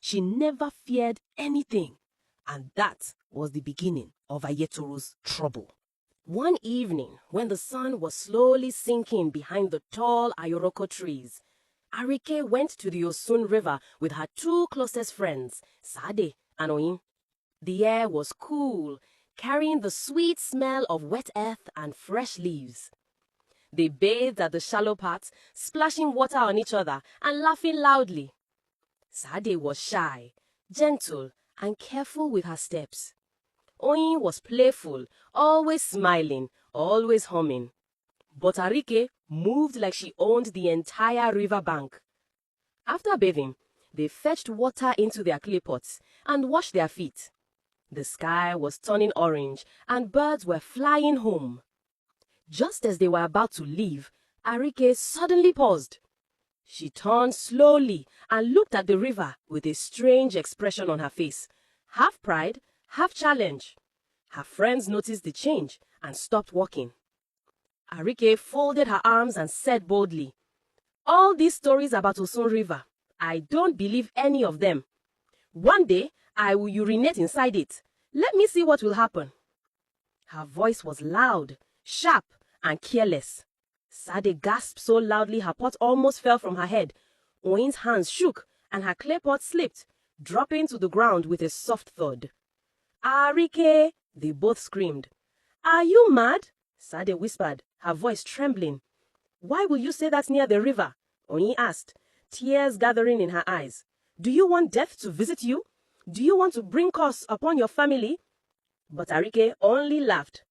She never feared anything, and that was the beginning of Ayetoro's trouble. One evening, when the sun was slowly sinking behind the tall Ayoroko trees, Arike went to the Osun River with her two closest friends, Sade and Oyin. The air was cool, carrying the sweet smell of wet earth and fresh leaves. They bathed at the shallow parts, splashing water on each other and laughing loudly. Sade was shy, gentle, and careful with her steps. Oyin was playful, always smiling, always humming. But Arike moved like she owned the entire river bank. After bathing, they fetched water into their clay pots and washed their feet. The sky was turning orange and birds were flying home. Just as they were about to leave, Arike suddenly paused. She turned slowly and looked at the river with a strange expression on her face, half pride, half challenge. Her friends noticed the change and stopped walking. Arike folded her arms and said boldly, "All these stories about Osun River, I don't believe any of them. One day, I will urinate inside it. Let me see what will happen." Her voice was loud, sharp, and careless. Sade gasped so loudly her pot almost fell from her head. Oyin's hands shook and her clay pot slipped, dropping to the ground with a soft thud. "Arike!" they both screamed. "Are you mad?" Sade whispered, her voice trembling. "Why will you say that near the river?" Oyin asked, tears gathering in her eyes. "Do you want death to visit you? Do you want to bring curse upon your family?" But Arike only laughed.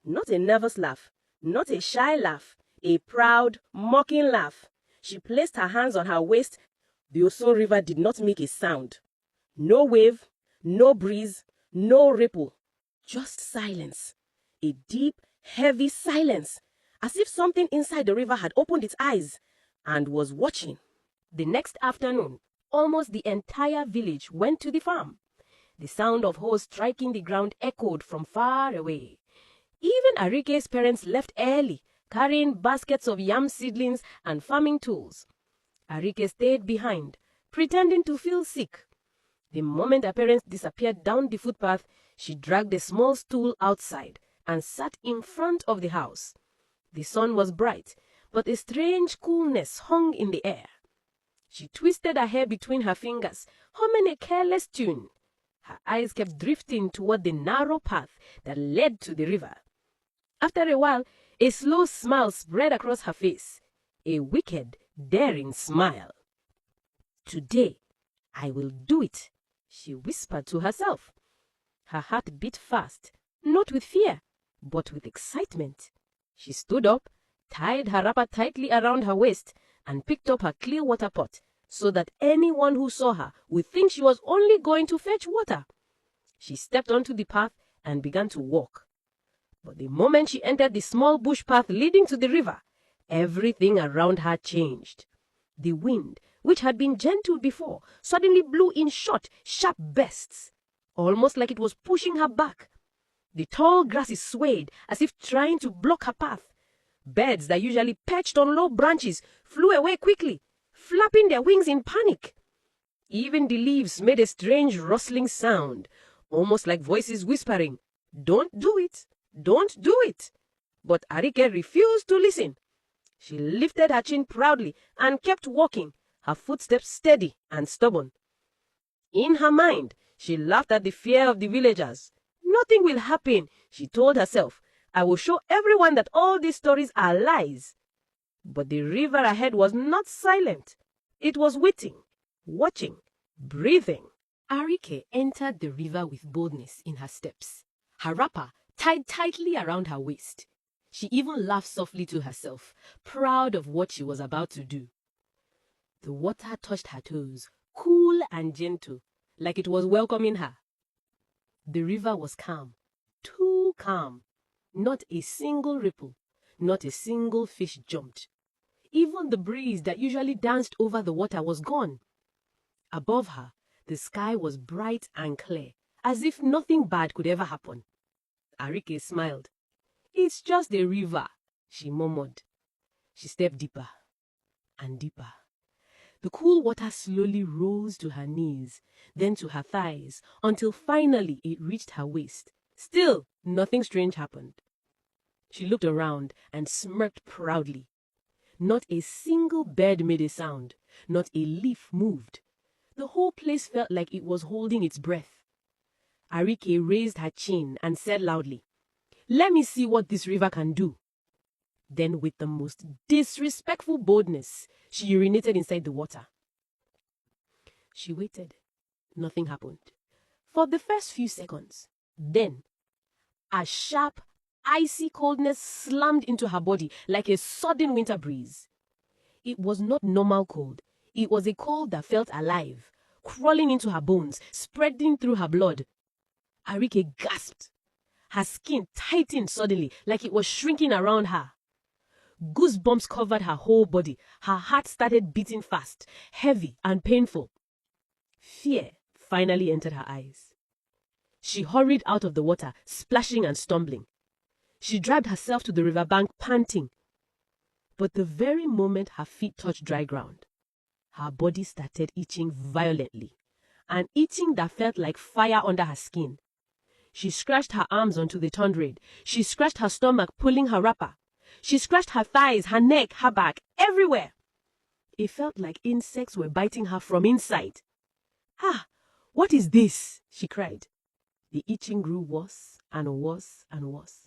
Not a nervous laugh, not a shy laugh, a proud, mocking laugh. She placed her hands on her waist. The Osun River did not make a sound. No wave, no breeze, no ripple. Just silence. A deep, heavy silence, as if something inside the river had opened its eyes and was watching. The next afternoon, almost the entire village went to the farm. The sound of hoes striking the ground echoed from far away. Even Arike's parents left early, carrying baskets of yam seedlings and farming tools. Arike stayed behind, pretending to feel sick. The moment her parents disappeared down the footpath, she dragged a small stool outside and sat in front of the house. The sun was bright, but a strange coolness hung in the air. She twisted her hair between her fingers, humming a careless tune. Her eyes kept drifting toward the narrow path that led to the river. After a while, a slow smile spread across her face, a wicked, daring smile. "Today, I will do it," she whispered to herself. Her heart beat fast, not with fear, but with excitement. She stood up, tied her wrapper tightly around her waist, and picked up her clear water pot so that anyone who saw her would think she was only going to fetch water. She stepped onto the path and began to walk. But the moment she entered the small bush path leading to the river, everything around her changed. The wind, which had been gentle before, suddenly blew in short, sharp bursts, almost like it was pushing her back. The tall grasses swayed as if trying to block her path. Birds that usually perched on low branches flew away quickly, flapping their wings in panic. Even the leaves made a strange rustling sound, almost like voices whispering, "Don't do it! Don't do it!" But Arike refused to listen. She lifted her chin proudly and kept walking, her footsteps steady and stubborn. In her mind, she laughed at the fear of the villagers. "Nothing will happen," she told herself. "I will show everyone that all these stories are lies." But the river ahead was not silent. It was waiting, watching, breathing. Arike entered the river with boldness in her steps, her wrapper tied tightly around her waist. She even laughed softly to herself, proud of what she was about to do. The water touched her toes, cool and gentle, like it was welcoming her. The river was calm, too calm. Not a single ripple, not a single fish jumped. Even the breeze that usually danced over the water was gone. Above her, the sky was bright and clear, as if nothing bad could ever happen. Arike smiled. "It's just a river," she murmured. She stepped deeper and deeper. The cool water slowly rose to her knees, then to her thighs, until finally it reached her waist. Still, nothing strange happened. She looked around and smirked proudly. Not a single bird made a sound, not a leaf moved. The whole place felt like it was holding its breath. Arike raised her chin and said loudly, "Let me see what this river can do." Then, with the most disrespectful boldness, she urinated inside the water. She waited. Nothing happened. For the first few seconds. Then, a sharp, icy coldness slammed into her body like a sudden winter breeze. It was not normal cold. It was a cold that felt alive, crawling into her bones, spreading through her blood. Arike gasped. Her skin tightened suddenly, like it was shrinking around her. Goosebumps covered her whole body. Her heart started beating fast, heavy and painful. Fear finally entered her eyes. She hurried out of the water, splashing and stumbling. She dragged herself to the riverbank, panting. But the very moment her feet touched dry ground, her body started itching violently, an itching that felt like fire under her skin. She scratched her arms onto the tundra. She scratched her stomach, pulling her wrapper. She scratched her thighs, her neck, her back, everywhere. It felt like insects were biting her from inside. "Ah, what is this?" she cried. The itching grew worse and worse and worse.